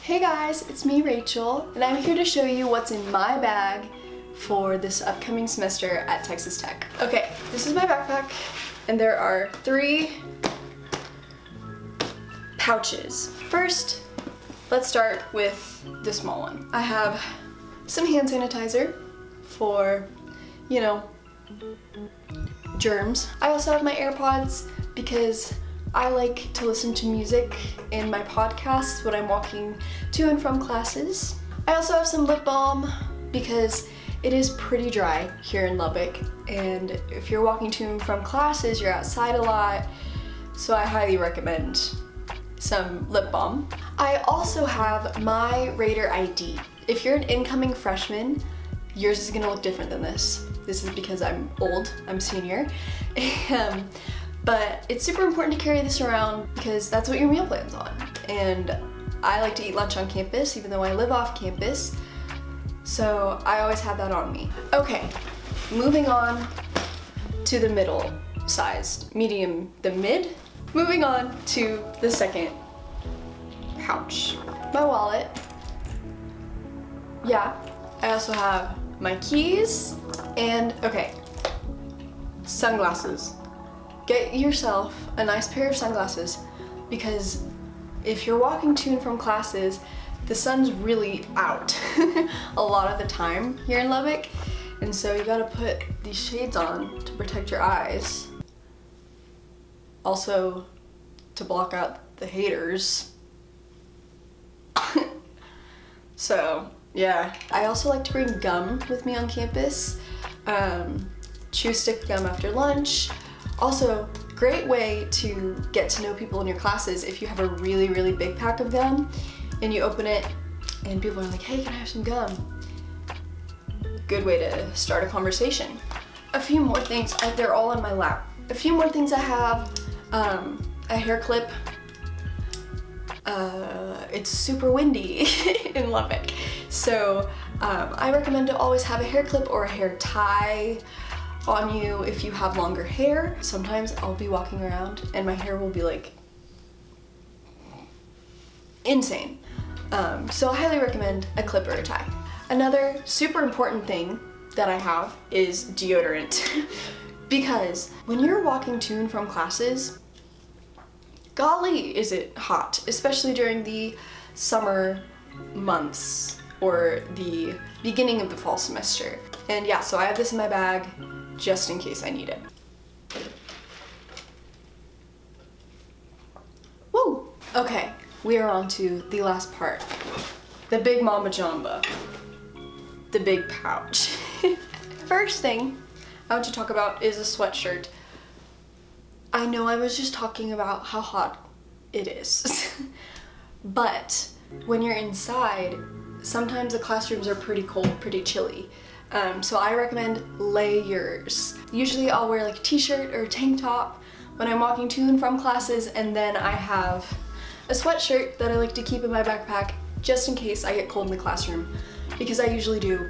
Hey guys, it's me Rachel, and I'm here to show you what's in my bag for this upcoming semester at Texas Tech. Okay, this is my backpack, and there are 3 pouches. First, let's start with the small one. I have some hand sanitizer for, you know, germs. I also have my AirPods because I like to listen to music in my podcasts when I'm walking to and from classes. I also have some lip balm because it is pretty dry here in Lubbock, and if you're walking to and from classes, you're outside a lot, so I highly recommend some lip balm. I also have my Raider ID. If you're an incoming freshman, yours is gonna look different than this. This is because I'm old, I'm senior. But it's super important to carry this around because that's what your meal plan's on. And I like to eat lunch on campus, even though I live off campus. So I always have that on me. Okay, moving on to the middle sized, medium, the mid. Moving on to the second pouch. My wallet. Yeah, I also have my keys and, okay, sunglasses. Get yourself a nice pair of sunglasses because if you're walking to and from classes, the sun's really out a lot of the time here in Lubbock, and so you gotta put these shades on to protect your eyes. Also, to block out the haters. So, yeah. I also like to bring gum with me on campus. Chew stick gum after lunch. Also, great way to get to know people in your classes if you have a really, really big pack of gum and you open it and people are like, hey, can I have some gum? Good way to start a conversation. A few more things, they're all in my lap. A few more things I have, a hair clip. It's super windy in Lubbock, so I recommend to always have a hair clip or a hair tie on you if you have longer hair. Sometimes I'll be walking around and my hair will be like insane. So I highly recommend a clip or a tie. Another super important thing that I have is deodorant because when you're walking to and from classes, golly is it hot, especially during the summer months or the beginning of the fall semester. And yeah, so I have this in my bag just in case I need it. Woo! Okay, we are on to the last part. The big mama jamba. The big pouch. First thing I want to talk about is a sweatshirt. I know I was just talking about how hot it is, but when you're inside, sometimes the classrooms are pretty cold, pretty chilly. So I recommend layers. Usually I'll wear like a t-shirt or a tank top when I'm walking to and from classes, and then I have a sweatshirt that I like to keep in my backpack just in case I get cold in the classroom, because I usually do.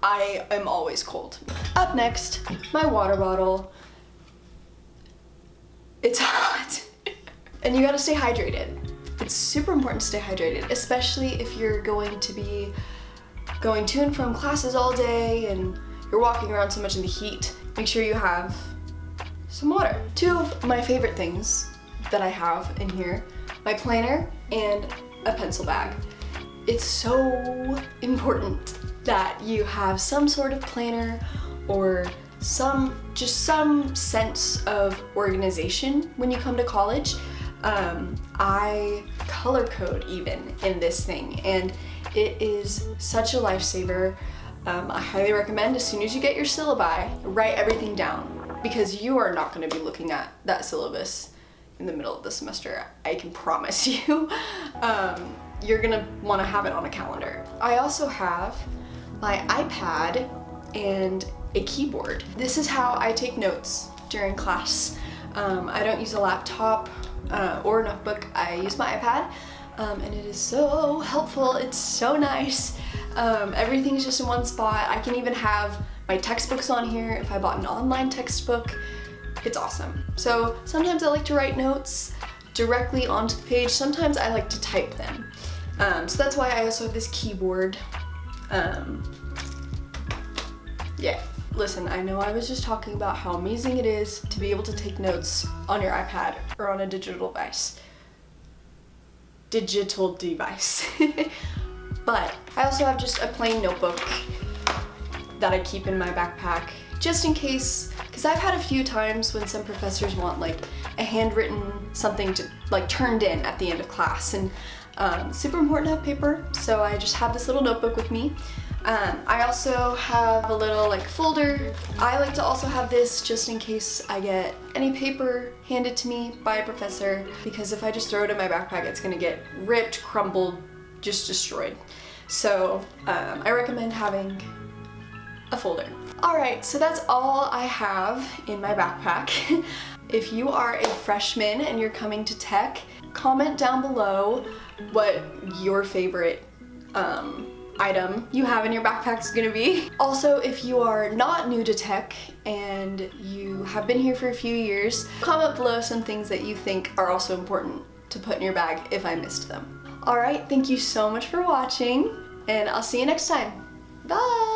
I am always cold. Up next, my water bottle. It's hot. And you gotta stay hydrated. It's super important to stay hydrated, especially if you're going to be going to and from classes all day and you're walking around so much in the heat. Make sure you have some water. 2 of my favorite things that I have in here, my planner and a pencil bag. It's so important that you have some sort of planner or some sense of organization when you come to college. I color code even in this thing, and it is such a lifesaver. I highly recommend as soon as you get your syllabi, write everything down, because you are not going to be looking at that syllabus in the middle of the semester. I can promise you. You're going to want to have it on a calendar. I also have my iPad and a keyboard. This is how I take notes during class. I don't use a laptop or a notebook. I use my iPad, and it is so helpful. It's so nice. Everything's just in one spot. I can even have my textbooks on here if I bought an online textbook. It's awesome. So sometimes I like to write notes directly onto the page. Sometimes I like to type them. So that's why I also have this keyboard. Yeah, listen, I know I was just talking about how amazing it is to be able to take notes on your iPad or on a digital device. But I also have just a plain notebook that I keep in my backpack just in case, because I've had a few times when some professors want like a handwritten something to like turned in at the end of class, and super important to have paper, so I just have this little notebook with me. I also have a little like folder. I like to also have this just in case I get any paper handed to me by a professor, because if I just throw it in my backpack, it's gonna get ripped, crumbled, just destroyed. So I recommend having a folder. Alright, so that's all I have in my backpack. If you are a freshman and you're coming to tech, comment down below what your favorite item you have in your backpack is gonna be. Also, if you are not new to tech and you have been here for a few years, comment below some things that you think are also important to put in your bag if I missed them. Alright, thank you so much for watching, and I'll see you next time. Bye!